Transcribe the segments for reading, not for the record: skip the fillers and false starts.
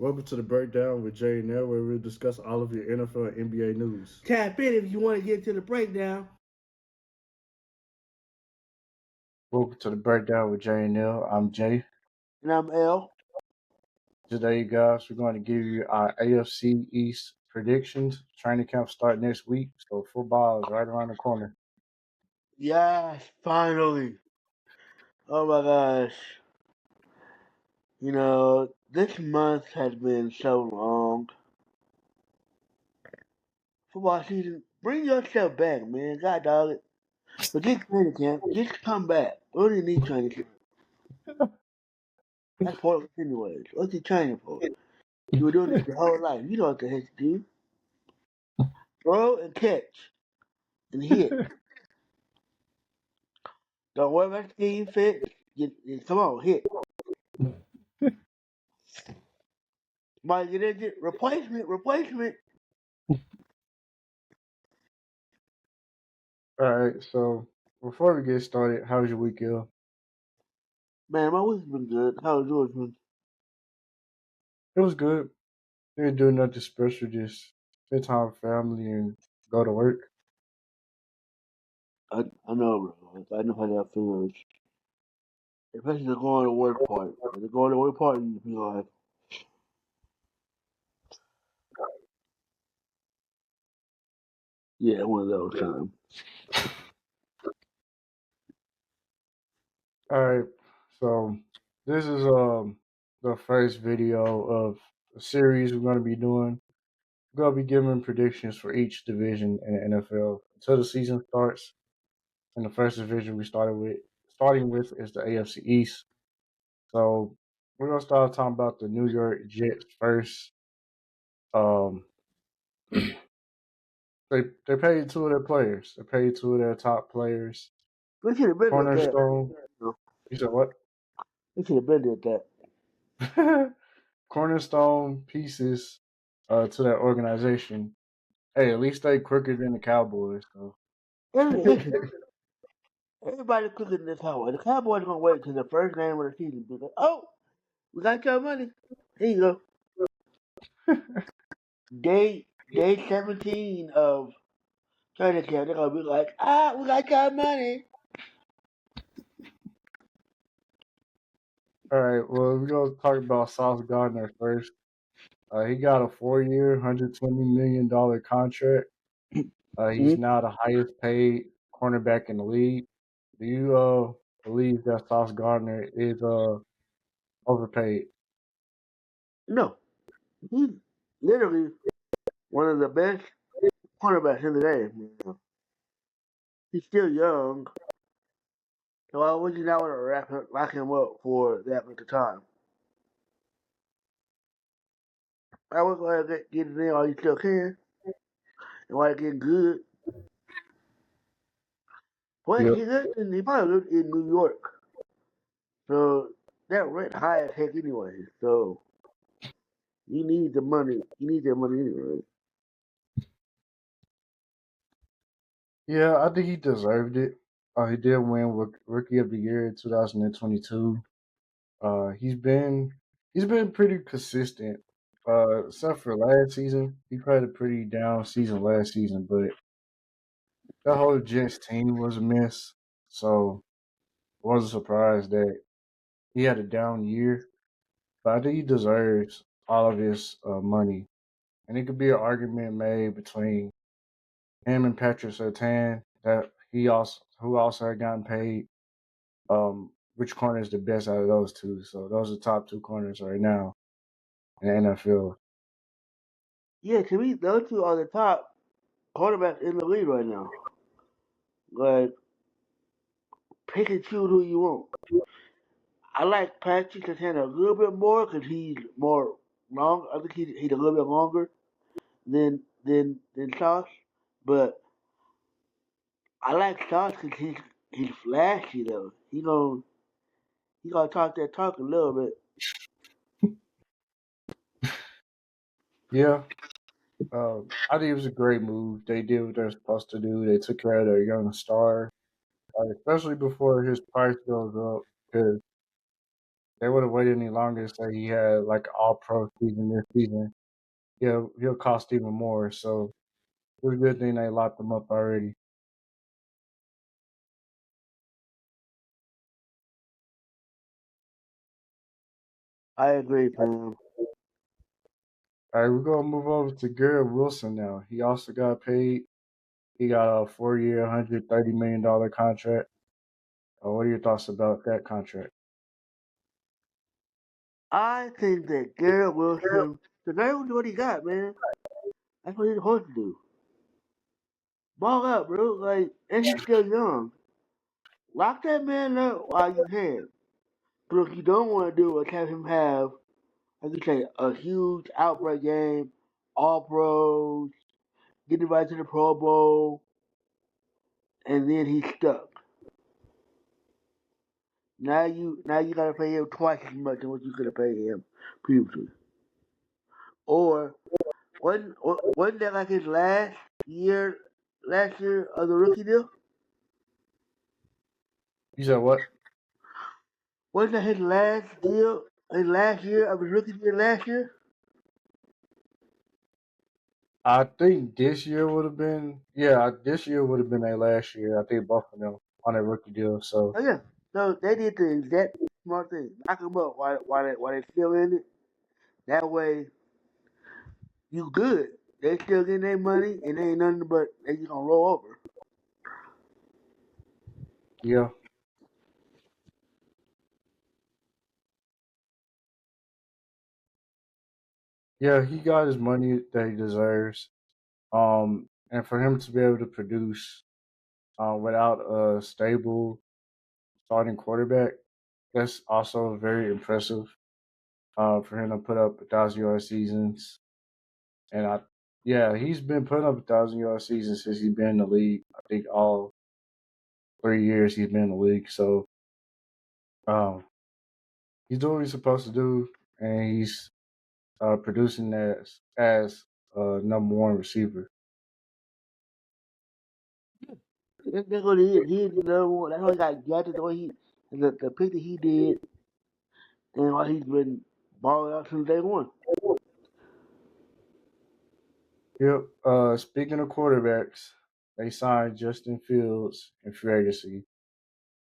Welcome to the breakdown with Jay and Nell, where we'll discuss all of your NFL and NBA news. Tap in if you want to get to the breakdown. Welcome to the breakdown with Jay and Nell. I'm Jay. And I'm L. Today, guys, we're going to give you our AFC East predictions. Training camp start next week, so football is right around the corner. Yes, finally. Oh my gosh. This month has been so long. Football season, bring yourself back, man. God dog it. Forget training camp. Just come back. We don't even need training camp. That's pointless anyways. What's the training for? You were doing this your whole life. You know what the heck to do. Throw and catch and hit. Don't worry about scheme fit. Come on, hit. Might get injured. Replacement. All right, so before we get started, how was your week, L? Man, my week's been good. How was yours, man? It was good. Didn't do nothing special, just spend time with family and go to work. I know, bro. I know how that feels. Especially the going to work part. The going to work part, you be like, yeah, one of those times. All right, so this is the first video of a series we're going to be doing. We're going to be giving predictions for each division in the NFL until the season starts. And the first division starting with is the AFC East. So we're going to start talking about the New York Jets first. Um, they paid two of their players. They paid two of their top players. We should have been with that. Cornerstone. You said what? We should have been with that. Cornerstone pieces to that organization. Hey, at least they quicker than the Cowboys. So. Listen, everybody cooking this Cowboy. The Cowboys gonna wait till the first game of the season. Be like, oh, we got your money. Here you go. Day 17 of training camp. They're gonna be like, we got your money. All right, well, we're going to talk about Sauce Gardner first. He got a 4-year, $120 million contract. He's Mm-hmm. now the highest paid cornerback in the league. Do you believe that Sauce Gardner is overpaid? No, he's literally one of the best cornerbacks in the game. He's still young, so why would you not want to lock him up for that much time? I would go ahead and get it in while you still can, and while it's getting good. But Yep. he probably lived in New York, so that rent high as heck anyway. So you need the money. You need that money anyway. Yeah, I think he deserved it. He did win Rookie of the Year in 2022. He's been pretty consistent. Except for last season, he played a pretty down season last season, but that whole Jets team was a miss. So I wasn't surprised that he had a down year. But I think he deserves all of his money, and it could be an argument made between him and Patrick Surtain that who also had gotten paid. Which corner is the best out of those two? So those are the top two corners right now in the NFL. Yeah, to me, those two are the top quarterbacks in the league right now. Like, pick and choose who you want. I like Patrick Surtain a little bit more because he's more long. I think he's a little bit longer than Sauce, but I like Sauce because he's flashy though. He gonna talk that talk a little bit. Yeah, I think it was a great move. They did what they're supposed to do. They took care of their young star, especially before his price goes up. Because they would have waited any longer to say he had like an all pro season this season. He'll cost even more. So it's a good thing they locked him up already. I agree, fam. All right, we're gonna move over to Garrett Wilson now. He also got paid. He got a 4 year, $130 million contract. What are your thoughts about that contract? I think that Garrett Wilson, the guy will do what he got, man. That's what he's supposed to do. Ball up, bro. Like, and he's still young. Lock that man up while you can. But what you don't want to do is have him have, like you say, a huge outbreak game, all pros, get invited to the Pro Bowl, and then he's stuck. Now you gotta pay him twice as much as what you could have paid him previously. Or wasn't that like his year last year of the rookie deal? You said what? Wasn't that his last year of his rookie deal last year? I think this year would have been, yeah, this year would have been their last year. I think both of them on a rookie deal. So, Oh yeah. So they did the exact smart thing. Knock him up while they still in it. That way you good. They still getting their money and they ain't nothing but they just gonna roll over. yeah. Yeah, he got his money that he deserves. And for him to be able to produce without a stable starting quarterback, that's also very impressive. For him to put up 1,000 yard seasons, and yeah, he's been putting up 1,000 yard seasons since he's been in the league. I think all 3 years he's been in the league. So, um, he's doing what he's supposed to do, and he's producing as number one receiver. That's what he is. He is the number one. That's why he got drafted the way the pick that he did and why he's been balling out since day one. Yep. Speaking of quarterbacks, they signed Justin Fields in free agency.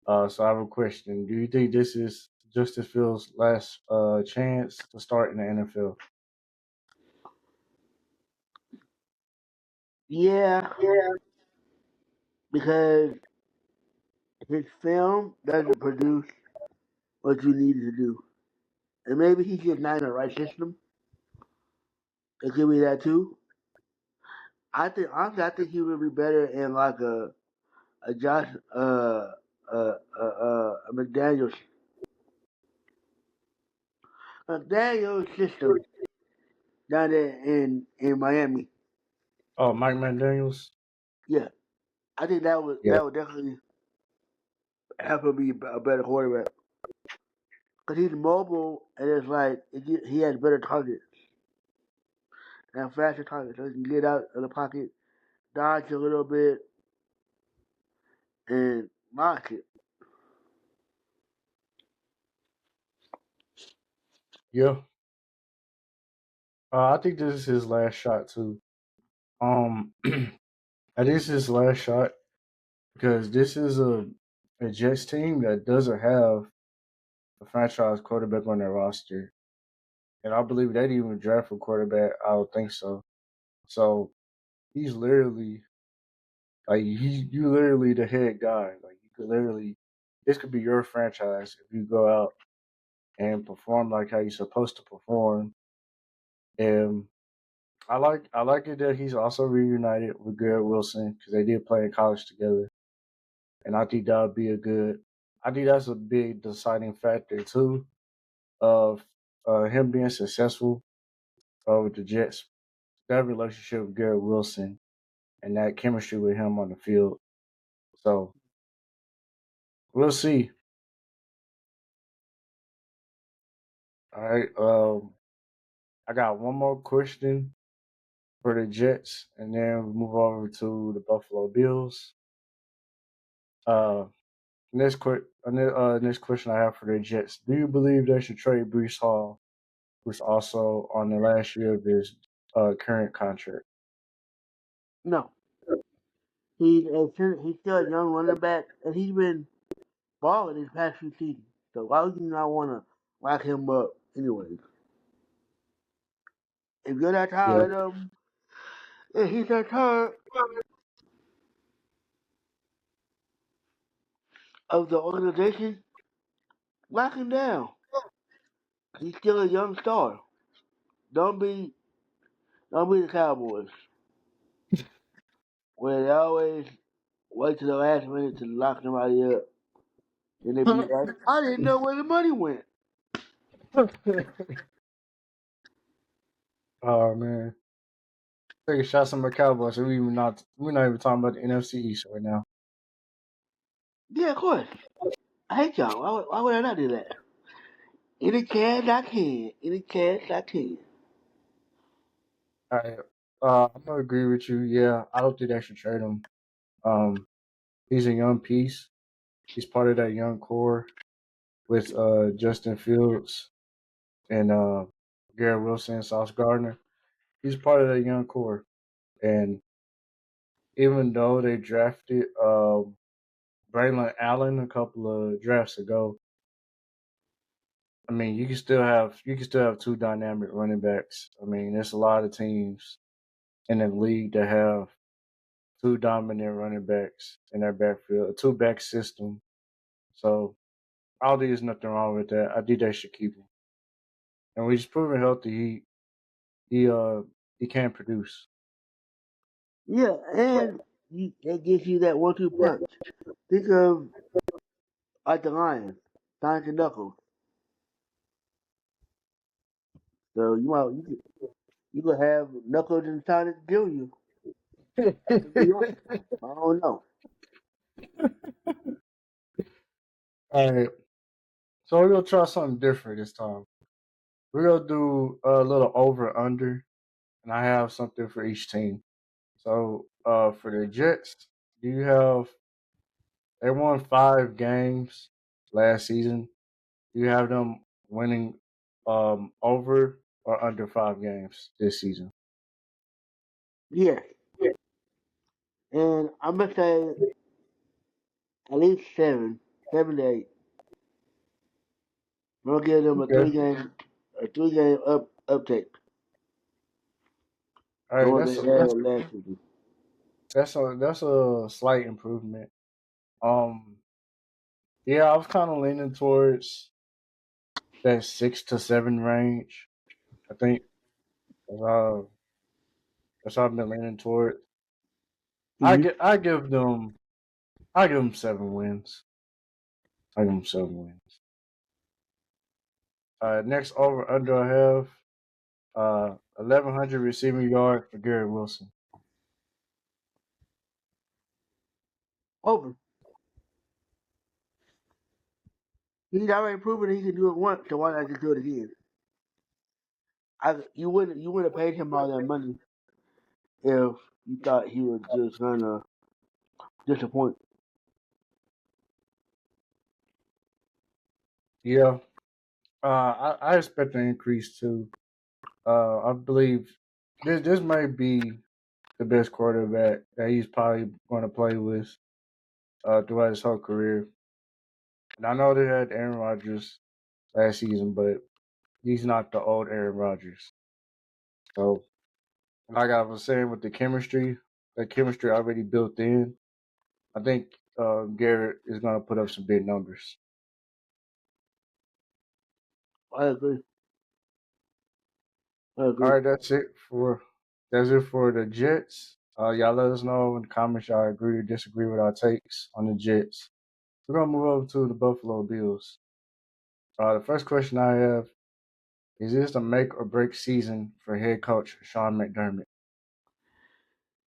So I have a question. Do you think this is Justin Fields' last chance to start in the NFL? Yeah, because his film doesn't produce what you need to do. And maybe he's just not in the right system. It could be that too. I think honestly, I think he would be better in like a Josh a McDaniel's system down there in Miami. Oh, Mike McDaniels. Yeah, I think Yeah. that would definitely help him be a better quarterback because he's mobile and it's like he has better targets and faster targets, so he can get out of the pocket, dodge a little bit, and launch it. Yeah. I think this is his last shot too. I think this is his last shot because this is a Jets team that doesn't have a franchise quarterback on their roster, and I believe they didn't even draft a quarterback. I don't think so. So he's literally like you literally the head guy. Like you could literally this could be your franchise if you go out and perform like how you're supposed to perform. And I like it that he's also reunited with Garrett Wilson because they did play in college together, and I think that would be a good. I think that's a big deciding factor too of him being successful with the Jets. That relationship with Garrett Wilson and that chemistry with him on the field. So we'll see. All right. I got one more question for the Jets, and then we move over to the Buffalo Bills. Uh, Next question I have for the Jets: do you believe they should trade Brees Hall, who's also on the last year of his current contract? No, he's still a young running back, and he's been balling these past few seasons. So why would you not want to lock him up anyways? If you're that Yeah. tired of him, and he's that tired of the organization, lock him down. He's still a young star. Don't be don't be the Cowboys where they always wait to the last minute to lock somebody up. Then they be like, I didn't know where the money went. Oh man, take a shot at my Cowboys. We're not even talking about the NFC East right now. Yeah, of course. I hate y'all. Why would I not do that? Any chance I can. Any chance I can. All right. I'm gonna agree with you. Yeah, I don't think they should trade him. Um, he's a young piece. He's part of that young core with Justin Fields and Garrett Wilson, Sauce Gardner. He's part of that young core. And even though they drafted Braylon Allen a couple of drafts ago, I mean you can still have two dynamic running backs. I mean, there's a lot of teams in the league that have two dominant running backs in their backfield, a two back system. So I don't think there's nothing wrong with that. I think they should keep him. And when he's proven healthy, he uh he can produce. Yeah, and that gives you that 1-2 punch. Think of like the Lions, Sonic and Knuckles. So you could have Knuckles and Sonic Jr. That could be awesome. I don't know. All right. So we're gonna try something different this time. We're gonna do a little over under, and I have something for each team. So for the Jets, do you have they won 5 games last season? Do you have them winning over or under 5 games this season? Yeah, and I'm gonna say at least 7 to 8. I'm gonna give them Okay. a 3 game uptake All from right, what they had last season. that's a slight improvement. Um, yeah, I was kind of leaning towards that 6 to 7 range. I think that's how that's how I've been leaning toward. Mm-hmm. I give them 7 wins. I give them 7 wins. Next over under I have 1,100 receiving yards for Gary Wilson. Over. He's already proven he can do it once, so why not just do it again? You wouldn't have paid him all that money if you thought he was just gonna disappoint. Yeah, I expect an increase too. I believe this may be the best quarterback that he's probably going to play with throughout his whole career. And I know they had Aaron Rodgers last season, but he's not the old Aaron Rodgers. So, like I was saying with the chemistry, that chemistry already built in. I think Garrett is going to put up some big numbers. I agree. I All agree. right, that's it for the Jets. Y'all let us know in the comments y'all agree or disagree with our takes on the Jets. We're gonna move over to the Buffalo Bills. The first question I have is: this a make or break season for head coach Sean McDermott?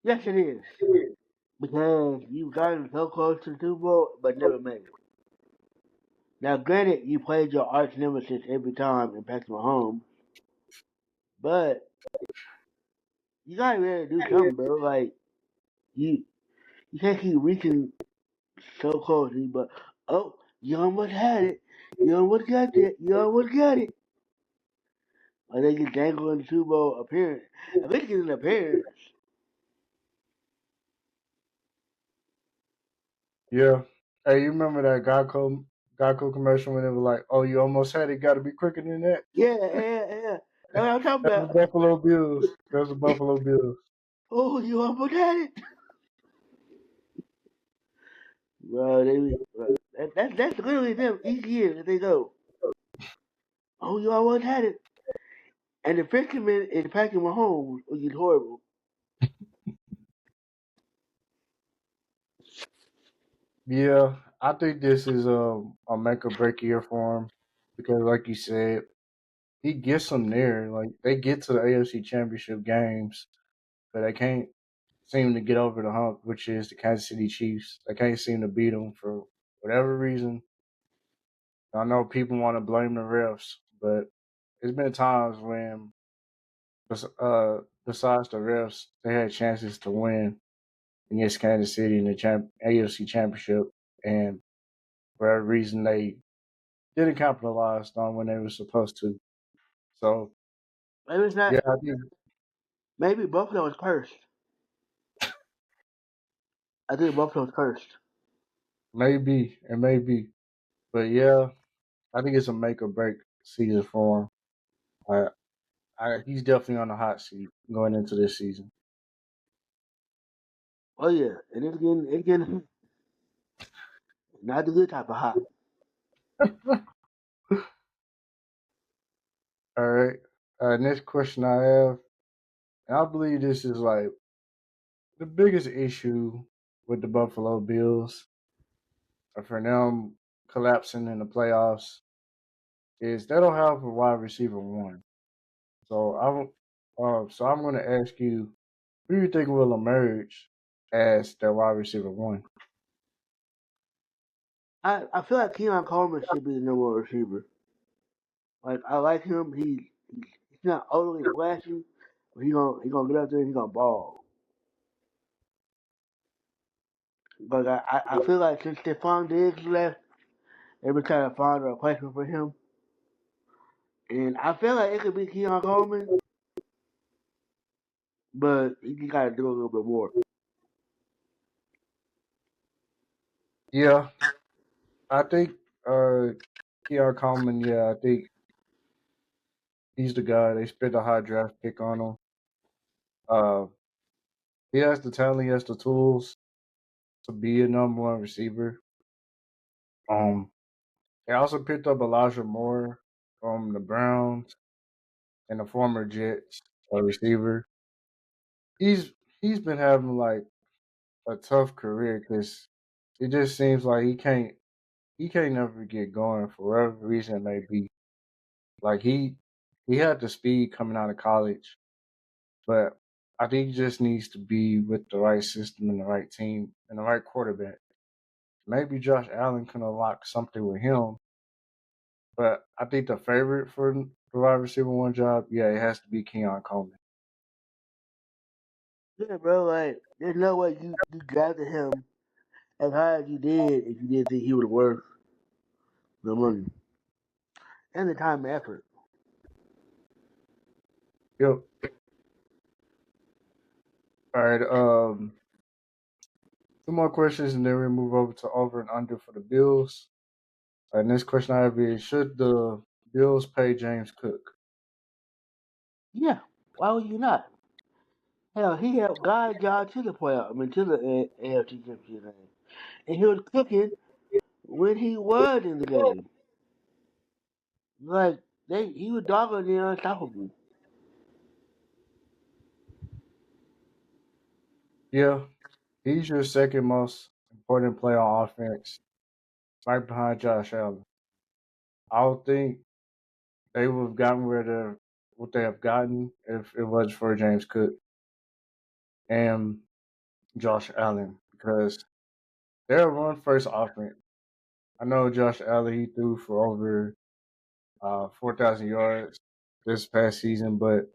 Yes, it is. Because you've gotten so close to the Super Bowl, but never made it. Now, granted, you played your arch nemesis every time in Patrick Mahomes, but you gotta really do something, bro. Like you can't keep reaching so close, but oh, you almost had it. You almost got that. You almost got it. Or they get dangled in the Super Bowl appearance. At least get an appearance. Yeah. Hey, you remember that Geico commercial when it was like, "Oh, you almost had it. Got to be quicker than that." Yeah, yeah, yeah. That's what I'm talking That's the about. Buffalo Bills. That's the Buffalo Bills. Oh, you almost had it. Bro, that's literally them each year that they go. Oh, you almost had it. And the fisherman is Patrick Mahomes, which is horrible. Yeah, I think this is a make or break year for him because, like you said, he gets them there. Like they get to the AFC Championship games, but they can't seem to get over the hump, which is the Kansas City Chiefs. They can't seem to beat them for whatever reason. I know people want to blame the refs, but there's been times when, besides the refs, they had chances to win against Kansas City in the AFC Championship, and for whatever reason they didn't capitalize on when they were supposed to. So Maybe it's not. yeah, I think Maybe Buffalo is cursed. I think Buffalo is cursed. maybe it may be, but yeah, I think it's a make or break season for him. He's definitely on the hot seat going into this season. Oh yeah, and it's getting not the good type of hot. All right. Next question I have, and I believe this is like the biggest issue with the Buffalo Bills for them collapsing in the playoffs is they don't have a wide receiver one. So I'm going to ask you, who do you think will emerge as their wide receiver one? I feel like Keon Coleman should be the number one receiver. Like I like him. He's not overly flashy, but he gonna get out there and he gonna ball. But I feel like since Stephon Diggs left, they've been trying to find a replacement for him. And I feel like it could be Keon Coleman, but he got to do a little bit more. Yeah, I think uh, Keon Coleman. Yeah, I think he's the guy. They spent a high draft pick on him. Uh, he has the talent. He has the tools to be a number one receiver. Um, they also picked up Elijah Moore from the Browns and the former Jets, a receiver. He's he's been having like a tough career because it just seems like he can't never get going for whatever reason it may be. Like he had the speed coming out of college, but I think he just needs to be with the right system and the right team and the right quarterback. Maybe Josh Allen can unlock something with him, but I think the favorite for the wide receiver one job, yeah, it has to be Keon Coleman. Yeah, bro. Like there's no way you drafted him as high as you did if you didn't think he was worth the money and the time and effort. Yep. All right. Two more questions, and then we move over to over and under for the Bills. And this question I have is: should the Bills pay James Cook? Yeah, why would you not? Hell, he helped guide y'all to the playoff. I mean, to the AFC Championship game, and he was cooking when he was in the game. Like he was dogging the unstoppable. Yeah, he's your second most important player on offense, right behind Josh Allen. I don't think they would have gotten what they have gotten if it was for James Cook and Josh Allen because they're a run first offense. I know Josh Allen he threw for over 4,000 yards this past season, but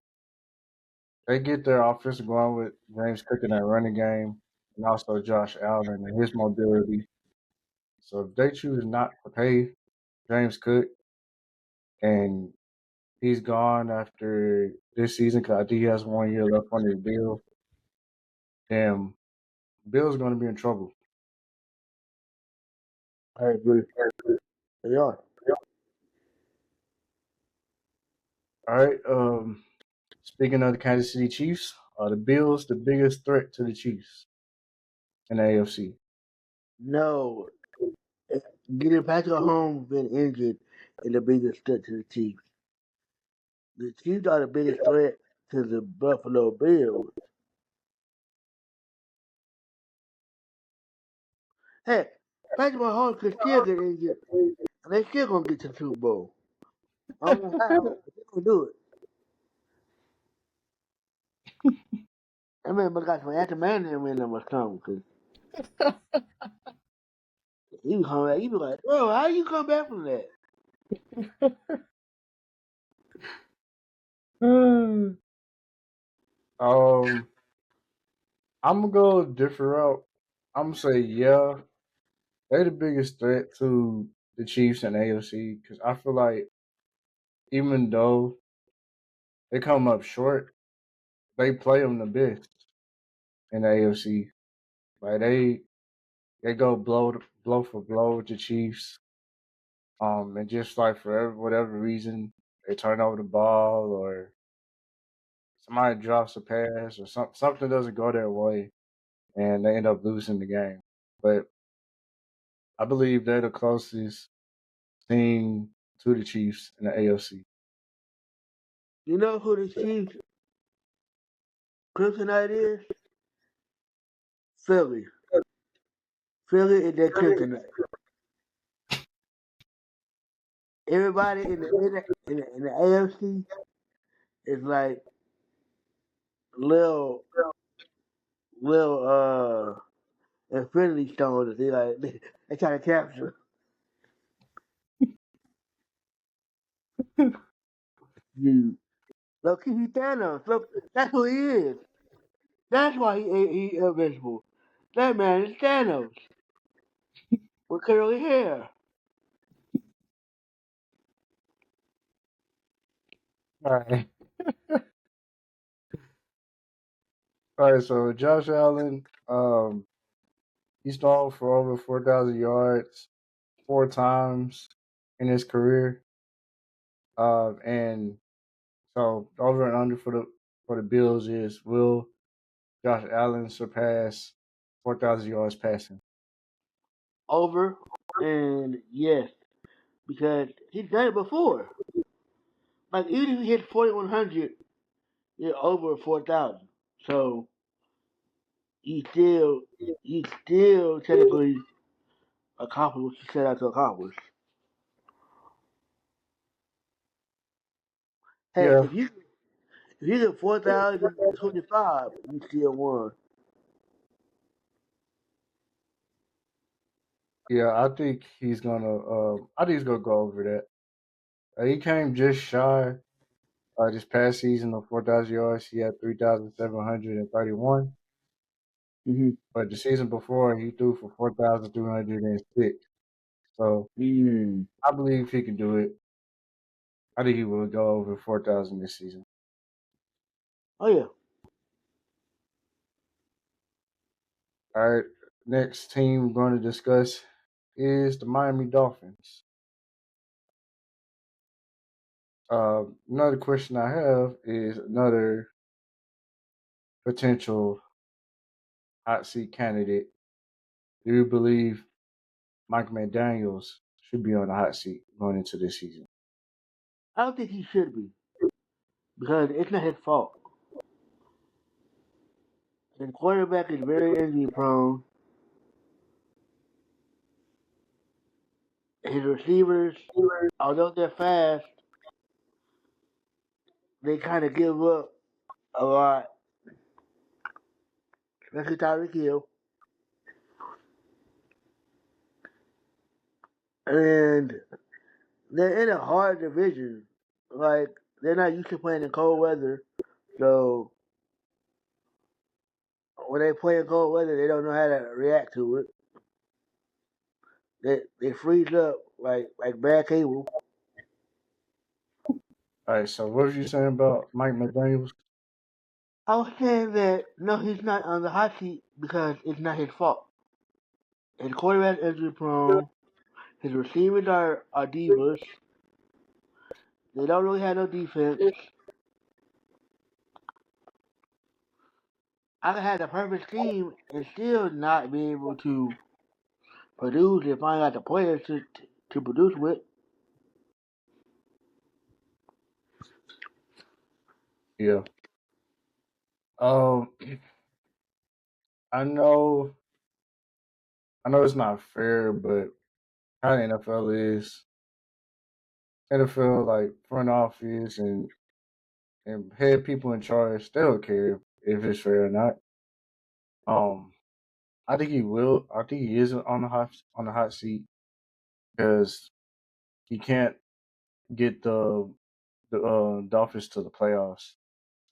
they get their offensive going with James Cook in that running game and also Josh Allen and his mobility. So if they choose not to pay James Cook and he's gone after this season because I think he has 1 year left on his deal, then Bill's going to be in trouble. I agree. They are. All right. Speaking of the Kansas City Chiefs, are the Bills the biggest threat to the Chiefs in the AFC? No, getting Patrick Mahomes been injured is the biggest threat to the Chiefs. The Chiefs are the biggest threat to the Buffalo Bills. Heck, Patrick Mahomes could still get injured, and they still gonna get to the Super Bowl. I don't know how, but they gonna do it. I mean, because when Anthony Manning win them was coming, because he was coming back, he was like, bro, how you come back from that? um, I'm gonna go a different route. I'm gonna say yeah, they're the biggest threat to the Chiefs and AFC because I feel like even though they come up short, they play them the best in the AFC. Like they go blow for blow with the Chiefs. And just like for whatever reason, they turn over the ball or somebody drops a pass or something doesn't go their way and they end up losing the game. But I believe they're the closest team to the Chiefs in the AFC. You know who the Chiefs kryptonite is? Philly. Philly is their kryptonite. Everybody in the AFC is like little Infinity Stones that they try to capture. You look, he Thanos. Look, that's who he is. That's why he invincible. That man is Thanos with curly hair. All right. All right, so Josh Allen, he's thrown for over 4,000 yards 4 times in his career. And so over and under for the Bills is will Josh Allen surpass 4,000 yards passing? Over and yes, because he's done it before. Like even if he hit 4,100, you're over 4,000. So you still you still technically accomplish what you set out to accomplish. Hey, Yeah, if you get 4,025, you still won. yeah. I think he's gonna go over that. He came just shy this past season of 4,000 yards. He had 3,731. Mm-hmm. But the season before, he threw for 4,306. So Mm. I believe he can do it. I think he will go over 4,000 this season. Oh yeah. All right. Next team we're going to discuss is the Miami Dolphins. Another question I have is another potential hot seat candidate. Do you believe Mike McDaniels should be on the hot seat going into this season? I don't think he should be because it's not his fault. The quarterback is very injury prone. His receivers, although they're fast, they kind of give up a lot, especially Tyreek Hill. And they're in a hard division. Like they're not used to playing in cold weather, so when they play in cold weather, they don't know how to react to it. they freeze up like bad cable. All right, so what was you saying about Mike McDaniels? I was saying that no, he's not on the hot seat because it's not his fault. His quarterback's injury prone. His receivers are divas. They don't really have no defense. I could have the perfect team and still not be able to produce and find out the players to produce with. Yeah. Um, I I know it's not fair, but how the NFL is, NFL like front office and head people in charge, they don't care if it's fair or not. Um, I think he will. I think he is on the hot seat because he can't get the Dolphins to the playoffs.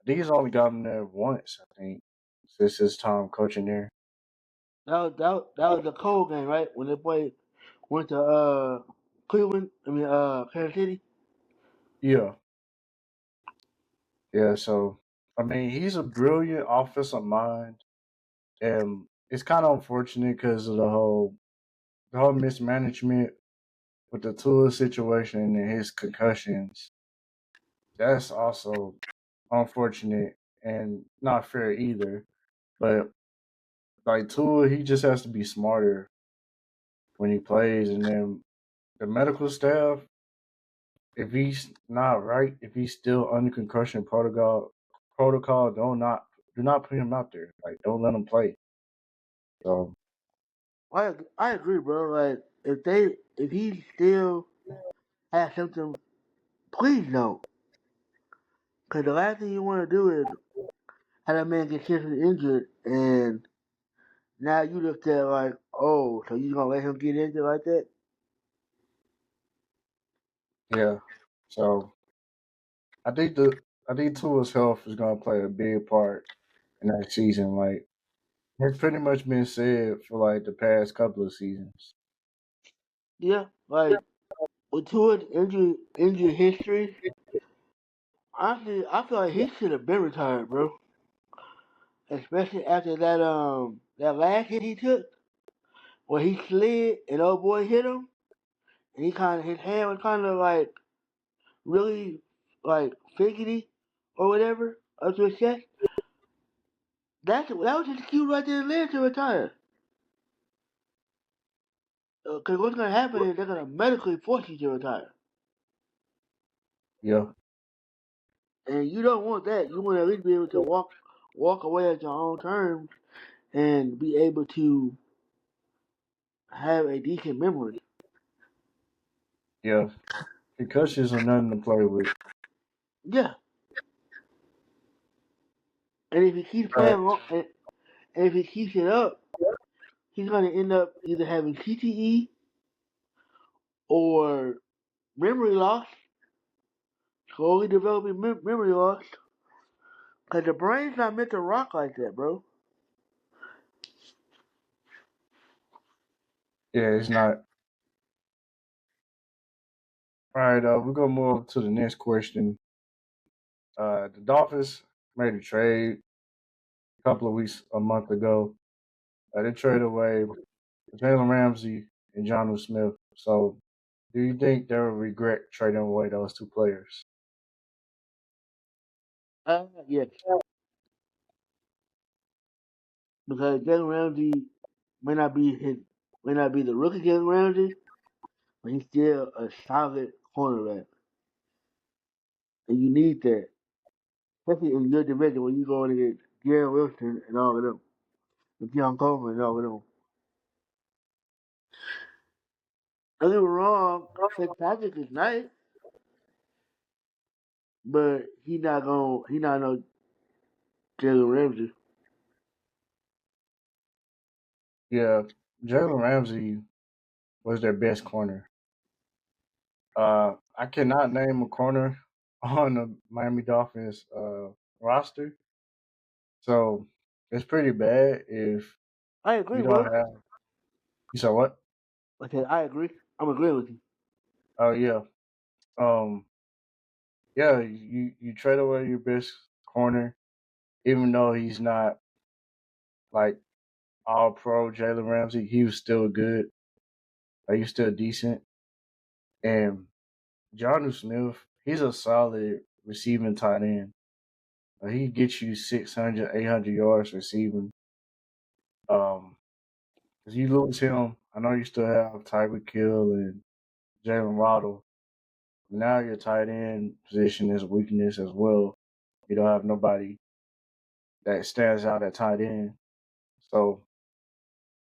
I think he's only got them there once. I think since his time coaching there. That was the cold game, right? When they went to Cleveland. I mean Kansas City. Yeah, yeah. So I mean, he's a brilliant offensive mind, and it's kind of unfortunate because of the whole mismanagement with the Tua situation and his concussions. That's also unfortunate and not fair either. But like Tua, he just has to be smarter when he plays, and then the medical staff, if he's not right, if he's still under concussion protocol, do not put him out there. Like don't let him play. So I agree, bro. Like if he still has symptoms, please don't. Cause the last thing you want to do is have that man get seriously injured, and now you look at like, oh, so you gonna let him get injured like that? yeah. So I think Tua's health is gonna play a big part in that season. Like it's pretty much been said for like the past couple of seasons. Yeah, like with Tua's injury history, honestly, I feel like he should have been retired, bro. Especially after that last hit he took, where he slid and old boy hit him, and his hand was kind of like really like fidgety or whatever up to his chest. That was his cue right there and there to retire. Because what's gonna happen is they're gonna medically force you to retire, Yeah, and you don't want that. You want to at least be able to walk away at your own terms and be able to have a decent memory. yeah. Concussions are nothing to play with. Yeah, and if he keeps All right. playing and if he keeps it up, he's gonna end up either having CTE or memory loss, slowly developing memory loss. Cause the brain's not meant to rock like that, bro. Yeah, it's not. All right, we're gonna move to the next question. The Dolphins made a trade a couple of weeks, a month ago. They traded away Jalen Ramsey and Jonnu Smith. So, do you think they will regret trading away those two players? Yes, because Jalen Ramsey may not be his, may not be the rookie Jalen Ramsey, but he's still a solid cornerback, and you need that, especially in your division when you go against Gary Wilson and all of them, and Keon Coleman and all of them. Don't get me wrong, Fitzpatrick is nice, but he not no Jalen Ramsey. Yeah, Jalen Ramsey was their best corner. I cannot name a corner on the Miami Dolphins roster, so it's pretty bad if I agree, you don't bro. have. You said what? Okay, I agree. I'm agreeing with you. Oh yeah. Um. Yeah. You trade away your best corner, even though he's not like all pro Jalen Ramsey. He was still good. He was still decent. And Jonnu Smith, he's a solid receiving tight end. He gets you 600, 800 yards receiving. Um, if you lose him, I know you still have Tyreek Hill and Jalen Waddle. Now your tight end position is a weakness as well. You don't have nobody that stands out at tight end. So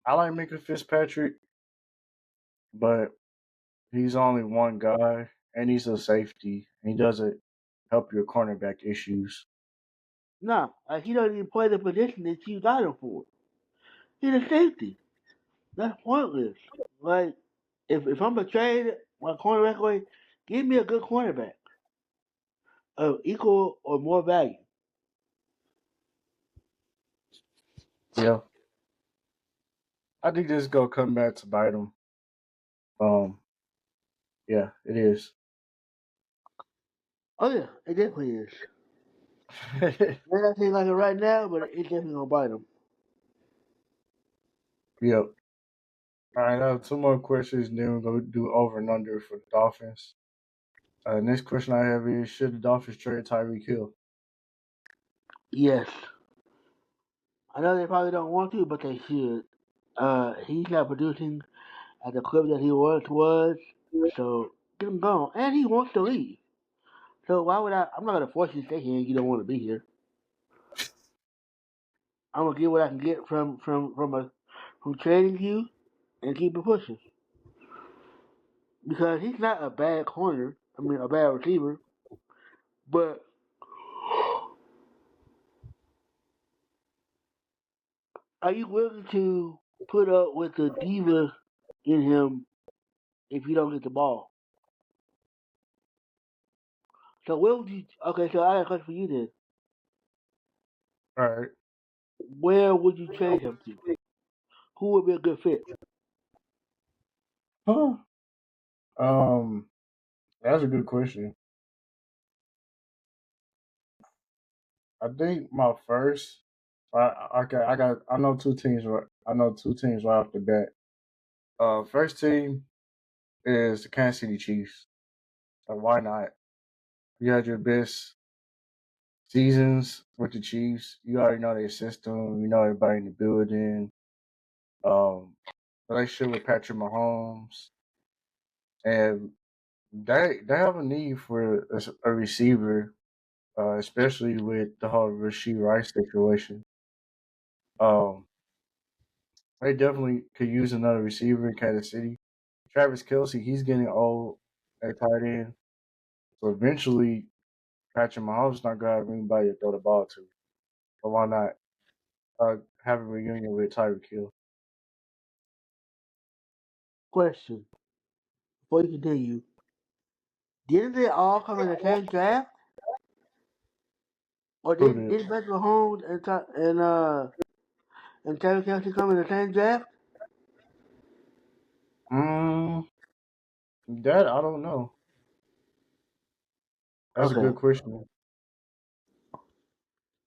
I like Minka Fitzpatrick, but he's only one guy, and he's a safety. He doesn't help your cornerback issues. Nah, like he doesn't even play the position that you got him for. He's a safety. That's pointless. Like, if I'm gonna trade my cornerback away, give me a good cornerback of equal or more value. Yeah, I think this is gonna come back to bite him. Um, yeah, it is. Oh yeah, it definitely is. May not seem like it right now, but it's definitely gonna bite him. Yep. All right, I have two more questions, then we'll go do over and under for the Dolphins. Next question I have is: should the Dolphins trade Tyreek Hill? Yes, I know they probably don't want to, but they should. He's not producing at the clip that he once was, so get him gone. And he wants to leave. So why would I? I'm not gonna force you to stay here. And you don't want to be here. I'm gonna get what I can get from trading you and keep it pushing. Because he's not a bad corner. I mean, a bad receiver. But are you willing to put up with the diva in him if you don't get the ball? So where would you? Okay, so I got a question for you then. All right. Where would you trade him to? Who would be a good fit? Huh. Um, that's a good question. I think my first. Okay, I know two teams. I know two teams right off the bat. First team is the Kansas City Chiefs. Why not? You had your best seasons with the Chiefs. You already know their system. You know everybody in the building. Um, relationship with Patrick Mahomes, and they have a need for a receiver, especially with the whole Rasheed Rice situation. Um, they definitely could use another receiver in Kansas City. Travis Kelsey, he's getting old at tight end, so eventually Patrick Mahomes not gonna have anybody to throw the ball to. But why not have a reunion with Tyreek Hill? Question before you continue. Didn't they all come in the same draft? Or Who did did? did Patrick Mahomes and Travis Kelsey come in the same draft? Mm, that I don't know. That's a Okay. good question.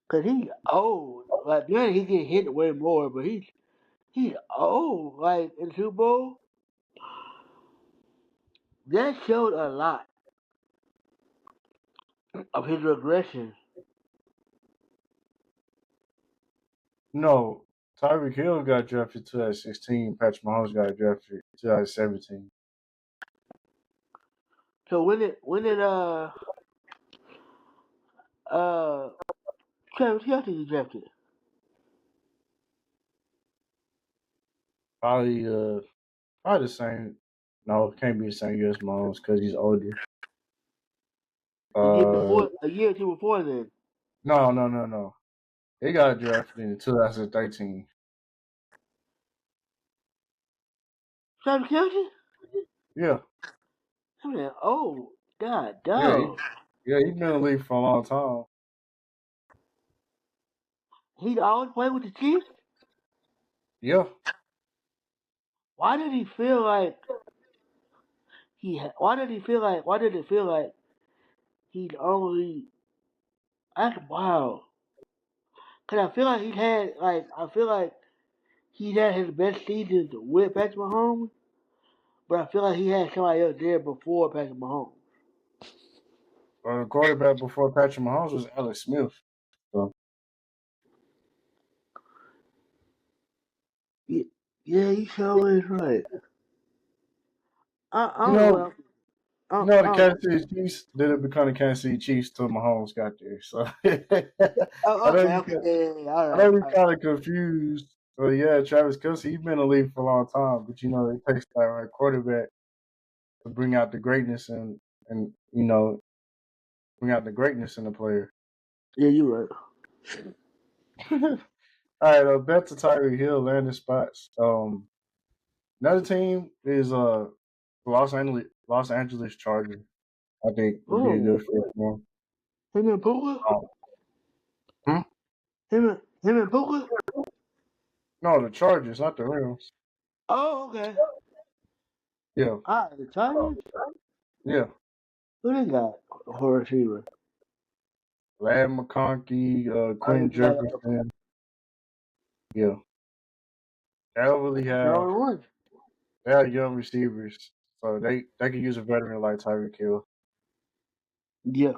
Cause he's old. Like granted he get hit way more, but he's old. Like in Super Bowl, that showed a lot of his regression. No, Tyreek Hill got drafted 2016. Patrick Mahomes got drafted 2017. So when did uh Travis Kelsey get drafted? Probably probably the same. No, it can't be the same year as Mahomes because he's older. The year Uh, before, a year or two before then. no. He got drafted in 2013. Travis Kelsey? Yeah, I mean, oh god, yeah, dog. he's been in the league for a long time. He always played with the Chiefs. Yeah, why did he feel like why did he feel like? Why did it feel like he'd only? That's wild. Cause I feel like I feel like he had his best seasons with Patrick Mahomes, but I feel like he had somebody else there before Patrick Mahomes. The quarterback before Patrick Mahomes was Alex Smith. So Yeah, yeah, you sure is right. I you don't know what know, I'm, you know I the don't know. Kansas City Chiefs didn't become the Kansas City Chiefs till Mahomes got there. So I Oh, know okay, you okay, can, yeah, all I right, know you're all right. kind of confused. So yeah, Travis Kelce, he's been in the league for a long time, but you know it takes that right quarterback to bring out the greatness and bring out the greatness in the player. Yeah, you're right. All right, back to Tyreek Hill landing spots. Another team is Los Angeles Chargers. I think would be a Oh, good fit for him. him and Puka, Um, hmm? him and Puka. No, the Chargers, not the Rams. Oh, okay. Yeah, All right, the Chargers. yeah. Who they got for receiver? Lad McConkey, Oh, Quentin yeah, Jefferson. Yeah, they don't really that's the have. only one. They have young receivers, so they could use a veteran like Tyreek Hill. Yeah,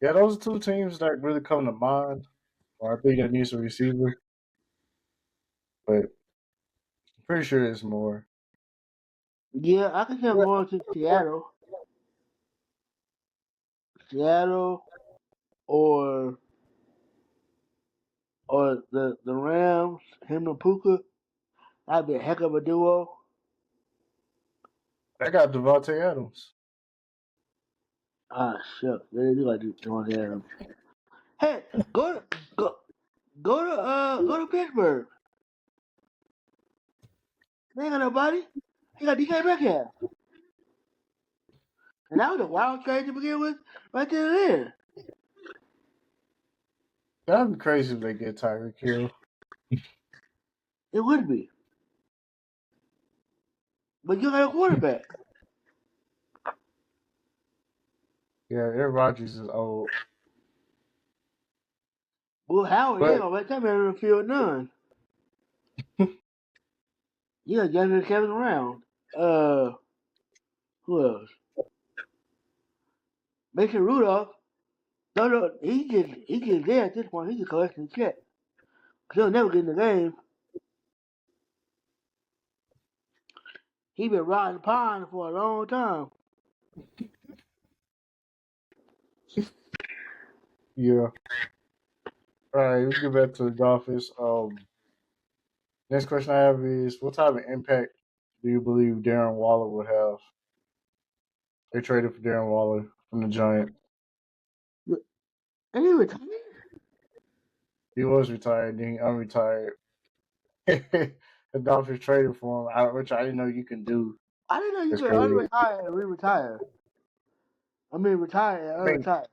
Yeah, those are two teams that really come to mind. Or I think that needs a receiver, but I'm pretty sure there's more. yeah. I can see him going to Seattle, or the Rams. Him and Puka. That'd be a heck of a duo. They got Devontae Adams. Ah, shit. They do like Devontae Adams. Hey, go go to Pittsburgh. They ain't got nobody. He got DK Metcalf. And that was a wild trade to begin with, right there and there. That'd be crazy if they get Tyreek Hill. It would be. But you got a quarterback. Yeah, Aaron Rodgers is old, Well, Howard, you ain't but gonna let that man on the field none. You got Justin Kevin around. Uh, who else? Mason Rudolph. No, he just there at this point. He's just collecting check. Cause he'll never get in the game. He been riding pine for a long time. yeah. All right, we get back to the Dolphins. Next question I have is, what type of impact do you believe Darren Waller will have? They traded for Darren Waller from the Giants. And he retired. He was retired, then he unretired. The Dolphins traded for him, which I didn't know you can do. I didn't know you It's could crazy. unretire and re-retire. I mean, retire and I mean, unretire.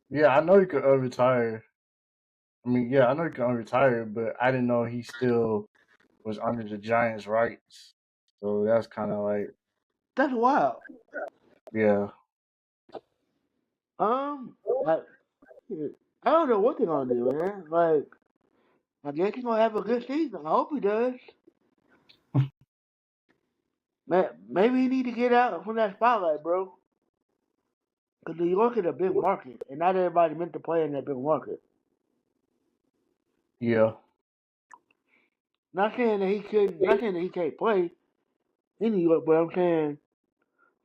yeah, I know you could unretire. I mean, yeah, I know you can unretire, but I didn't know he still was under the Giants' rights. So that's kind of like, That's wild. yeah, Like, I don't know what they're gonna do, man. Like, I guess he's gonna have a good season. I hope he does. Man, maybe he need to get out from that spotlight, bro. Cause New York is a big market, and not everybody meant to play in that big market. yeah, Not saying that he couldn't. Not saying that he can't play in New York, but I'm saying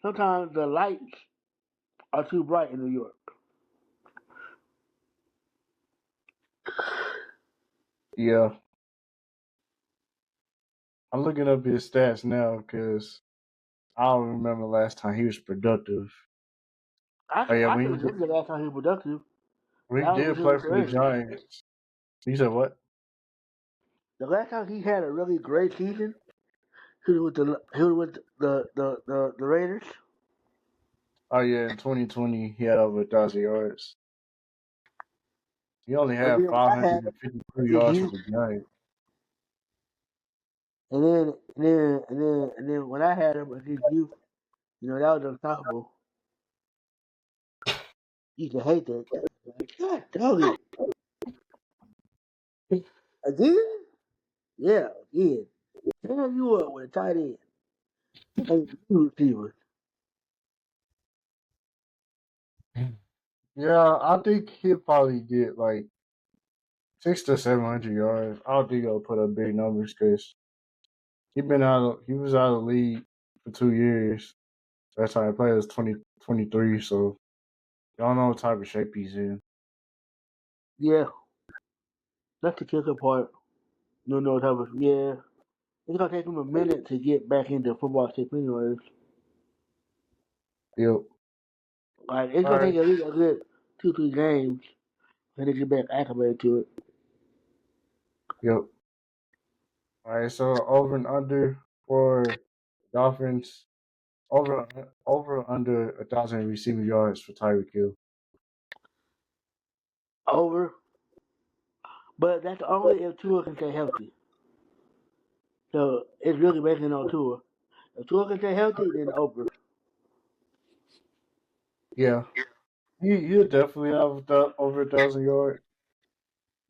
sometimes the lights are too bright in New York. yeah. I'm looking up his stats now because I don't remember the last time he was productive. Oh yeah, I think this is the last time he was productive. when he That was did with play the for the Raiders. Giants. You said what? The last time he had a really great season, he was with the Raiders. Oh yeah, in 2020 he had over 1,000 yards. He only But had then when I had him, 552 he, yards for he the Giants. And then when I had him against you, that was unstoppable. You used to hate that guy. Like, God dog it. Again? Yeah, again. Hell you up with a tight end. Hey, you receivers. Yeah, I think he'll probably get like 600 to 700 yards. I don't think he'll put up big numbers because he was out of the league for 2 years. That's how he played was 2023. So y'all know what type of shape he's in. Yeah, that's the kicker part. No type of yeah. It's gonna take him a minute to get back into football shape anyways. Yep. Like it's All gonna take right. at least a good 2-3 games for him to get back acclimated to it. Yep. All right. So over and under for Dolphins. Over under 1,000 receiving yards for Tyreek Hill. Over. But that's only if Tua can stay healthy. So it's really basing on Tua. If Tua can stay healthy, then over. Yeah. He'll definitely have over 1,000 yards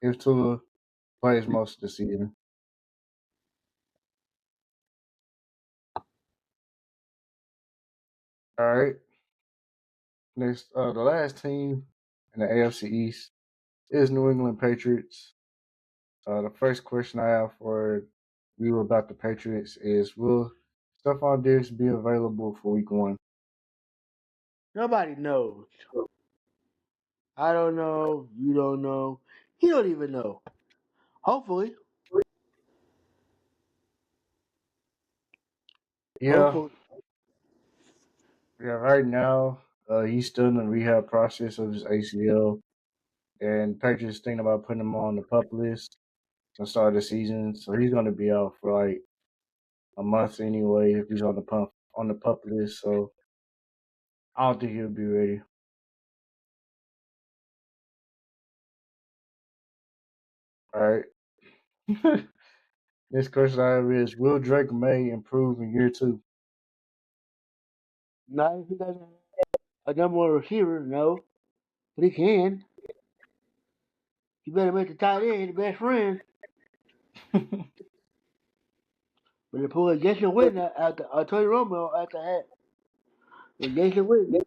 if Tua plays most of the season. All right. Next, the last team in the AFC East is New England Patriots. The first question I have for you about the Patriots is: will Stephon Diggs be available for Week 1? Nobody knows. I don't know. You don't know. He don't even know. Hopefully. Yeah, Hopefully. yeah. Right now, he's still in the rehab process of his ACL, and Patriots thinking about putting him on the pup list to start the season. So he's going to be out for like a month anyway if he's on the pup list. So I don't think he'll be ready. All right. Next question I have is: will Drake May improve in year 2? Not if he doesn't have a number one receiver, no. But he can. You better make the tight end his best friend. But they pull a Jason Witten out the Tony Romo out the hat. And Jason Witten.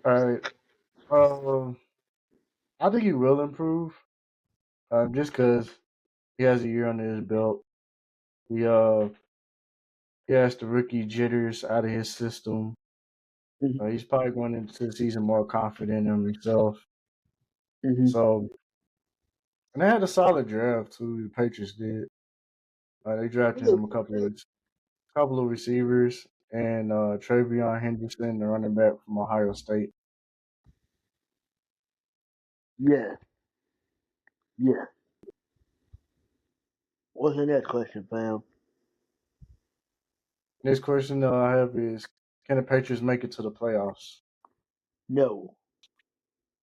All right. Um, I think he will improve. Just because he has a year under his belt. He he has the rookie jitters out of his system. Mm-hmm. He's probably going into the season more confident in himself. Mm-hmm. So, and they had a solid draft too. The Patriots did. They drafted him a couple of receivers and Travion Henderson, the running back from Ohio State. Yeah. Yeah. What's the next question, fam? Next question I have is: can the Patriots make it to the playoffs? No.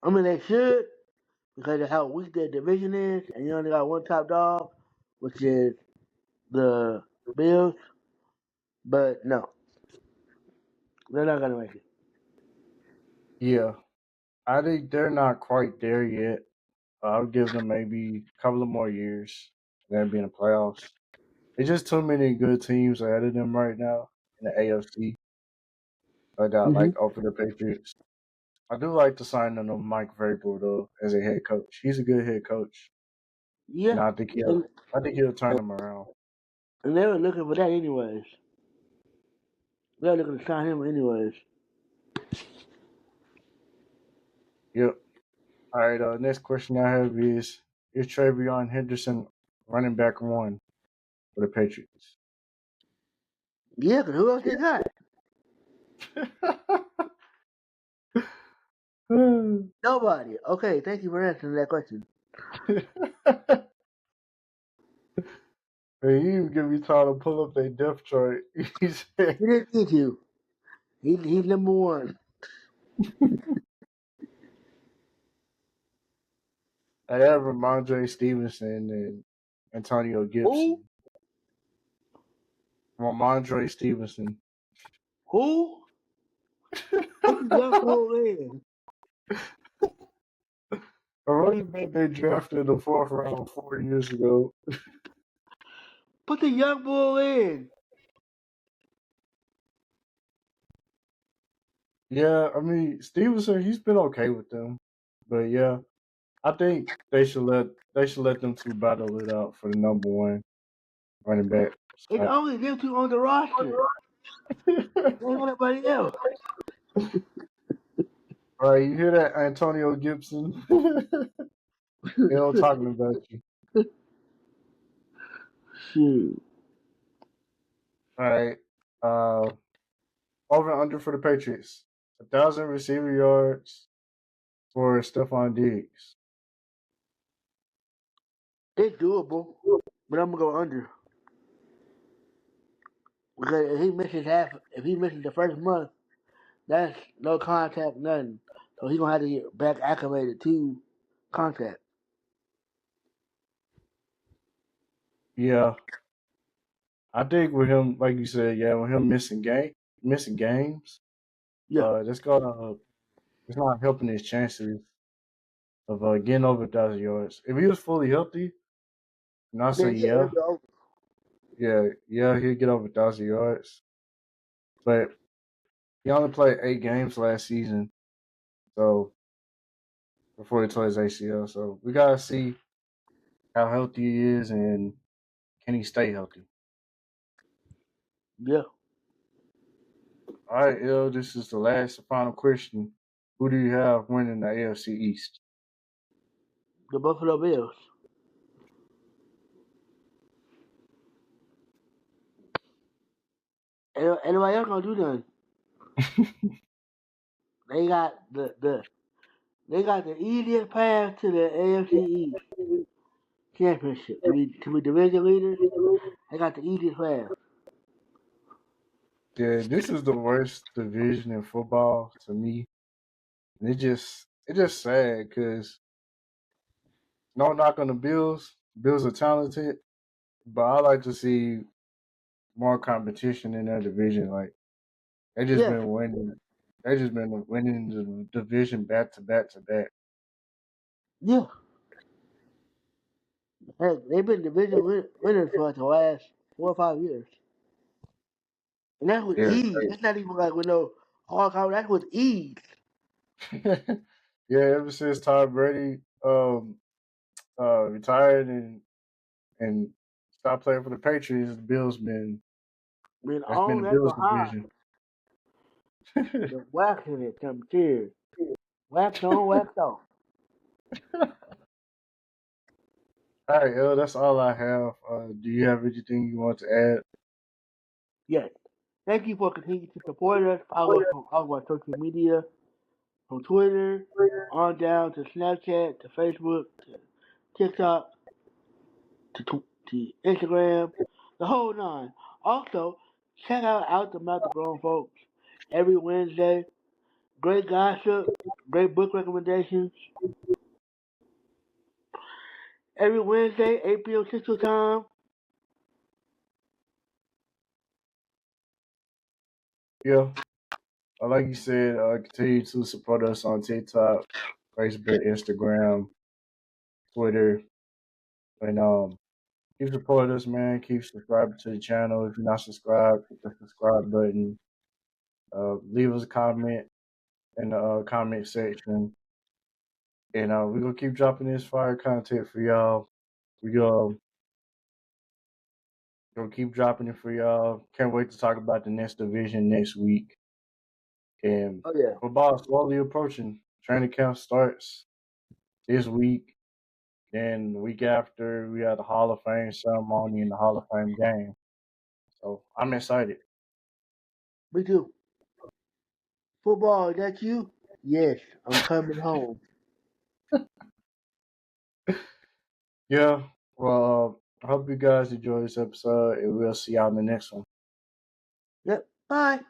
I mean, they should because of how weak their division is, and you only got one top dog, which is the Bills. But no, they're not gonna make it. Yeah, I think they're not quite there yet. I'll give them maybe a couple of more years, and then be in the playoffs. There's just too many good teams ahead of them right now in the AFC. Mm-hmm. Like over the Patriots. I do like the signing of Mike Vrabel though as a head coach. He's a good head coach, and Yeah, and, I think he'll turn them around. and they were looking for that anyways. They were looking to sign him anyways. Yep. All right. Next question I have is Travion Henderson running back one for the Patriots? Yeah, because who else they got? Nobody. Okay, thank you for answering that question. Hey, he even give me time to pull up their depth chart. He said, He didn't need to. He's number one. I have Ramondre Stevenson and Antonio Who? Gibson, Ramondre Stevenson. Who? Put the young bull in. A running back they drafted in the 4th round 4 years ago. Put the young bull in. Yeah, I mean Stevenson, he's been okay with them, but yeah, I think they should let them two battle it out for the number one running back It's spot. only them two on the roster. There ain't nobody else. All right, you hear that, Antonio Gibson? They all talking about you. Shoot. All right, uh, over and under for the Patriots, 1,000 receiver yards for Stephon Diggs. It's doable, but I'm gonna go under. Because if he misses the first month, that's no contact, nothing. So he's gonna have to get back acclimated to contact. Yeah, I think with him, like you said, yeah, with him missing games, Yeah. that's gonna it's not helping his chances of getting over 1,000 yards. If he was fully healthy, and I say Then yeah, it'll be over. yeah, he'd get over 1,000 yards. But he only played 8 games last season, so before he tore his ACL. So we gotta see how healthy he is and can he stay healthy. Yeah. All right, this is the last and final question. Who do you have winning the AFC East? The Buffalo Bills. Anybody else gonna do nothing? They got the easiest path to the AFC East championship to be division leaders. They got the easiest path. Yeah, this is the worst division in football to me, and it just sad because no knock on the Bills. Bills are talented, but I like to see more competition in their division. Like they just Yeah, been winning. They just been winning the division back to back to back. yeah. Heck, they've been division winners for like the last 4 or 5 years, and that's with Yeah, ease. That's not even like with no hard time. That's with ease. yeah. Ever since Todd Brady retired and stopped playing for the Patriots, the Bills been Been that's been on the that Bills behind. division. Been waxing it, some tears. Wax on, wax off. All right, that's all I have. Do you have anything you want to add? Yes. Thank you for continuing to support us. Follow us on all of our social media, from Twitter on down to Snapchat to Facebook to TikTok to Instagram, the whole nine. Also, check out the Mouth of Grown Folks every Wednesday. Great gossip, great book recommendations. Every Wednesday, 8 p.m. Central Time. Yeah, like you said, continue to support us on TikTok, Facebook, Instagram, Twitter, and keep supporting us, man. Keep subscribing to the channel. If you're not subscribed, hit the subscribe button. Leave us a comment in the comment section, and we're gonna keep dropping this fire content for y'all. We gonna keep dropping it for y'all. Can't wait to talk about the next division next week. And Oh, yeah. football is slowly approaching. Training camp starts this week. Then the week after, we have the Hall of Fame ceremony and the Hall of Fame game. So I'm excited. Me too. Football, is that you? Yes, I'm coming home. Yeah. Well, I hope you guys enjoy this episode, and we'll see y'all in the next one. Yep. Bye.